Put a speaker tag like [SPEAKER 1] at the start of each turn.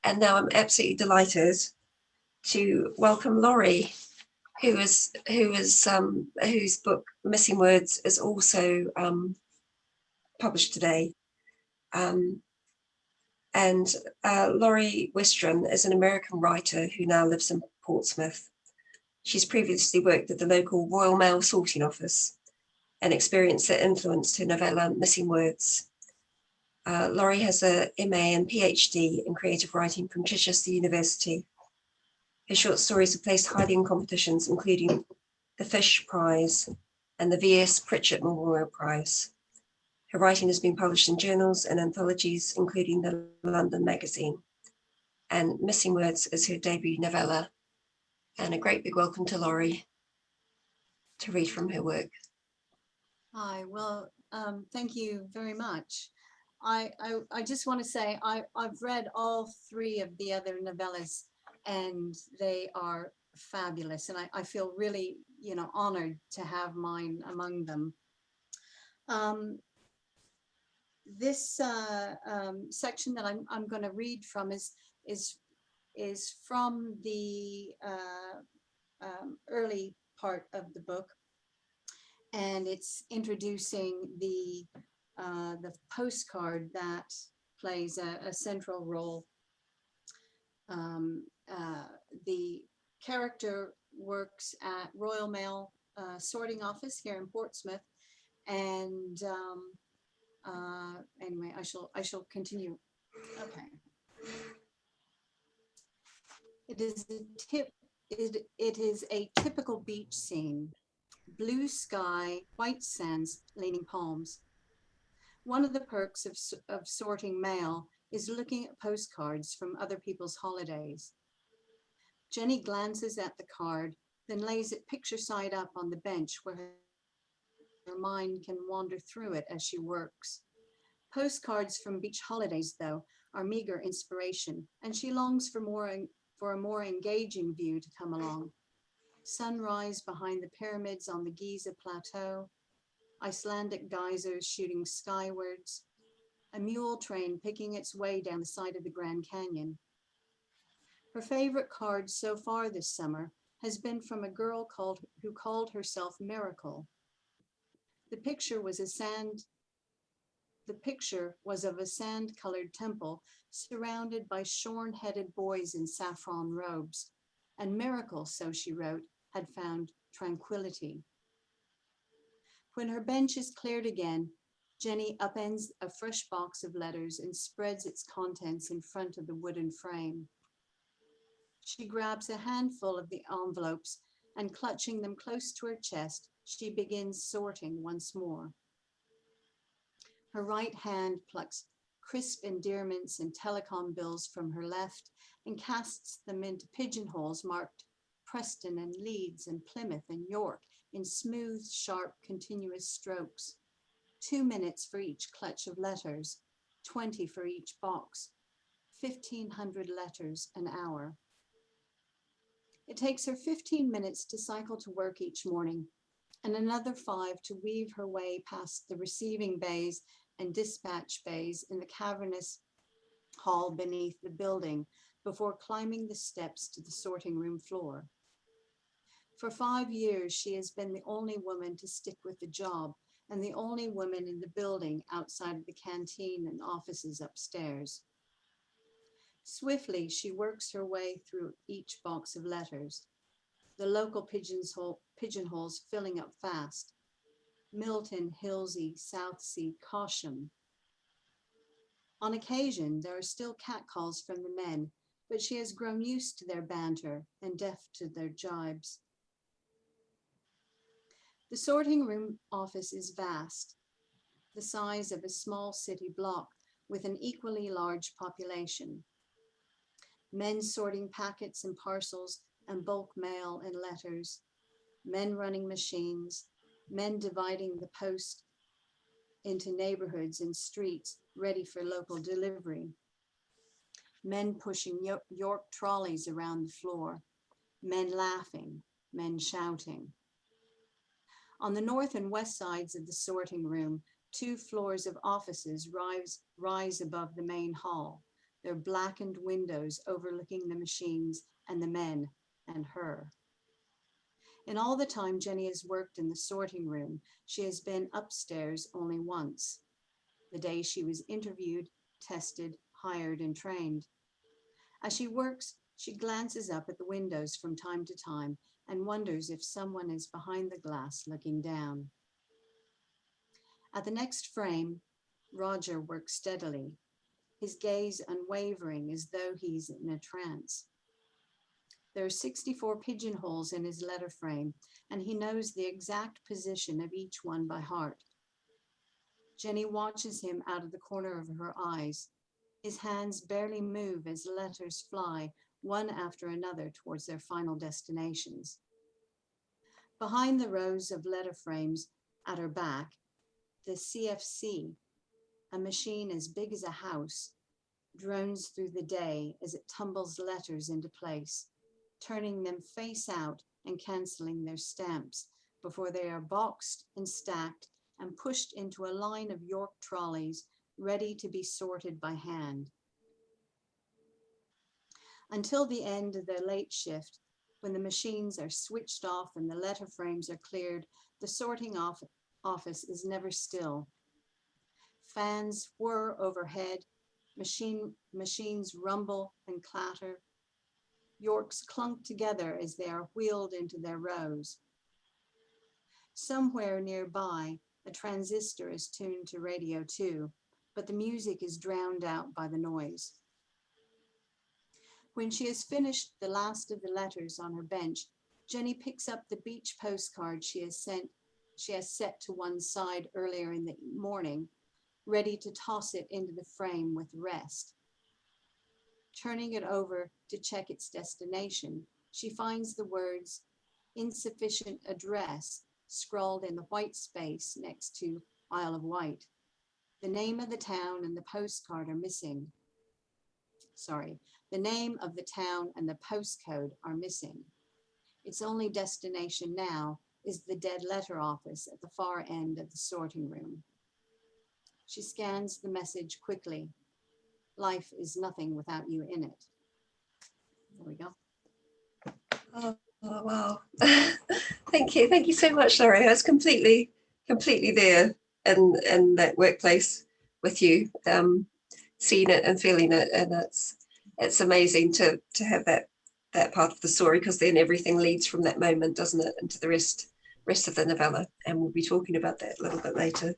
[SPEAKER 1] And now I'm absolutely delighted to welcome Loree, whose book Missing Words is also published today. And Loree Westron is an American writer who now lives in Portsmouth. She's previously worked at the local Royal Mail sorting office, an experience that influenced her novella Missing Words. Loree has a MA and PhD in creative writing from Chichester University. Her short stories are placed highly in competitions, including the Fish Prize and the V.S. Pritchett Memorial Prize. Her writing has been published in journals and anthologies, including the London Magazine. And Missing Words is her debut novella. And a great big welcome to Loree to read from her work.
[SPEAKER 2] Hi, well, thank you very much. I just want to say I've read all three of the other novellas and they are fabulous. And I feel really, honored to have mine among them. This section that I'm going to read from is from the early part of the book, and it's introducing the postcard that plays a central role. The character works at Royal Mail sorting office here in Portsmouth, and anyway, I shall continue. Okay. It is a typical beach scene. Blue sky, white sands, leaning palms. One of the perks of sorting mail is looking at postcards from other people's holidays. Jenny glances at the card, then lays it picture side up on the bench where her mind can wander through it as she works. Postcards from beach holidays, though, are meager inspiration, and she longs for a more engaging view to come along. Sunrise behind the pyramids on the Giza Plateau, Icelandic geysers shooting skywards, a mule train picking its way down the side of the Grand Canyon. Her favorite card so far this summer has been from a girl who called herself Miracle. The picture was of a sand-colored temple surrounded by shorn-headed boys in saffron robes, and Miracle, so she wrote, had found tranquility. When her bench is cleared again, Jenny upends a fresh box of letters and spreads its contents in front of the wooden frame. She grabs a handful of the envelopes and, clutching them close to her chest, she begins sorting once more. Her right hand plucks crisp endearments and telecom bills from her left and casts them into pigeonholes marked Preston and Leeds and Plymouth and York in smooth, sharp, continuous strokes. 2 minutes for each clutch of letters, 20 for each box, 1,500 letters an hour. It takes her 15 minutes to cycle to work each morning, and another 5 to weave her way past the receiving bays and dispatch bays in the cavernous hall beneath the building before climbing the steps to the sorting room floor. For 5 years, she has been the only woman to stick with the job and the only woman in the building outside of the canteen and offices upstairs. Swiftly, she works her way through each box of letters, the local pigeonholes filling up fast. Milton, Hilsey, Southsea, Cosham. On occasion, there are still catcalls from the men, but she has grown used to their banter and deaf to their jibes. The sorting room office is vast, the size of a small city block with an equally large population. Men sorting packets and parcels and bulk mail and letters, men running machines, men dividing the post into neighborhoods and streets ready for local delivery, men pushing York trolleys around the floor, men laughing, men shouting. On the north and west sides of the sorting room, 2 floors of offices rise above the main hall, their blackened windows overlooking the machines and the men and her. In all the time Jenny has worked in the sorting room, she has been upstairs only once, the day she was interviewed, tested, hired, and trained. As she works, she glances up at the windows from time to time and wonders if someone is behind the glass looking down. At the next frame, Roger works steadily, his gaze unwavering as though he's in a trance. There are 64 pigeonholes in his letter frame, and he knows the exact position of each one by heart. Jenny watches him out of the corner of her eyes. His hands barely move as letters fly, one after another, towards their final destinations. Behind the rows of letter frames at her back, the CFC, a machine as big as a house, drones through the day as it tumbles letters into place, turning them face out and canceling their stamps before they are boxed and stacked and pushed into a line of York trolleys ready to be sorted by hand. Until the end of their late shift, when the machines are switched off and the letter frames are cleared, the sorting office is never still. Fans whir overhead, machines rumble and clatter. Yorks clunk together as they are wheeled into their rows. Somewhere nearby, a transistor is tuned to Radio 2, but the music is drowned out by the noise. When she has finished the last of the letters on her bench, Jenny picks up the beach postcard she has set to one side earlier in the morning, ready to toss it into the frame with the rest. Turning it over to check its destination, she finds the words "insufficient address" scrawled in the white space next to Isle of Wight. The name of the town and the postcard are missing. The name of the town and the postcode are missing. Its only destination now is the dead letter office at the far end of the sorting room. She scans the message quickly. Life is nothing without you in it. There we go.
[SPEAKER 1] Oh, wow. Thank you so much, Loree. I was completely there in that workplace with you, seeing it and feeling it, and it's amazing to have that part of the story, because then everything leads from that moment, doesn't it, into the rest of the novella, and we'll be talking about that a little bit later.